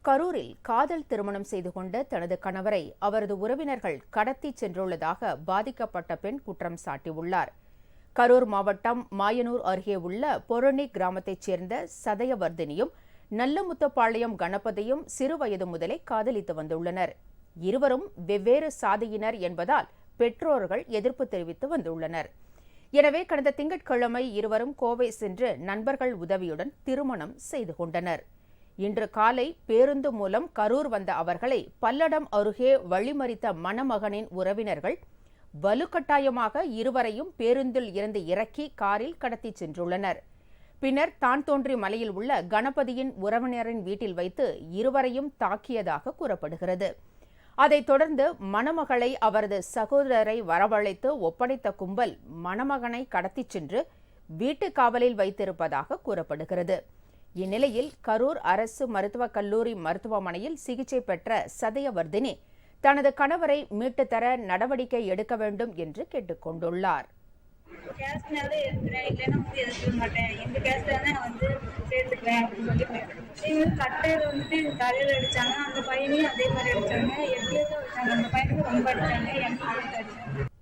கரூரில் காதல் திருமணம் செய்து கொண்ட தனது கணவரை அவரது உறவினர்கள் கடத்தி சென்றுள்ளதாக பாதிக்கப்பட்ட பெண் குற்றம் சாட்டியுள்ளார். கரூர் மாவட்டம் மாயனூர் அருகே உள்ள பொருணி கிராமத்தைச் சேர்ந்த சதயவர்தினியும் நல்லமுத்தப்பாளையம் கணபதியும் சிறுவயது முதலே காதலித்து வந்துள்ளனர். இருவரும் வெவ்வேறு சாதியினர் என்பதால் பெற்றோர்கள் எதிர்ப்பு தெரிவித்து வந்துள்ளனர். எனவே கடந்த திங்கட்கிழமை இருவரும் கோவை சென்று நண்பர்கள் உதவியுடன் திருமணம் செய்து கொண்டனர். இன்று காலை பேருந்து மூலம் கரூர் வந்த அவர்களை பல்லடம் அருகே வழிமறித்த மணமகனின் உறவினர்கள் வலுக்கட்டாயமாக இருவரையும் பேருந்தில் இருந்து இறக்கி காரில் கடத்தி சென்றுள்ளனர். பின்னர் தான்தோன்றி மலையில் உள்ள கணபதியின் உறவினரின் வீட்டில் வைத்து இருவரையும் தாக்கியதாக கூறப்படுகிறது. அதைத் தொடர்ந்து மணமகளை அவரது சகோதரரை வரவழைத்து ஒப்படைத்த கும்பல் மணமகனை கடத்திச் சென்று வீட்டு காவலில் வைத்திருப்பதாக கூறப்படுகிறது. இந்நிலையில் கரூர் அரசு மருத்துவக் கல்லூரி மருத்துவமனையில் சிகிச்சை பெற்ற சதயவர்தினி தனது கணவரை மீட்டுத் தர நடவடிக்கை எடுக்க வேண்டும் என்று கேட்டுக் கொண்டுள்ளார். தலையில அடிச்சாங்க, அந்த பையனையும் அதே மாதிரி அடிச்சாங்க. அந்த பையனுக்கு ரொம்ப அடிச்சாங்க.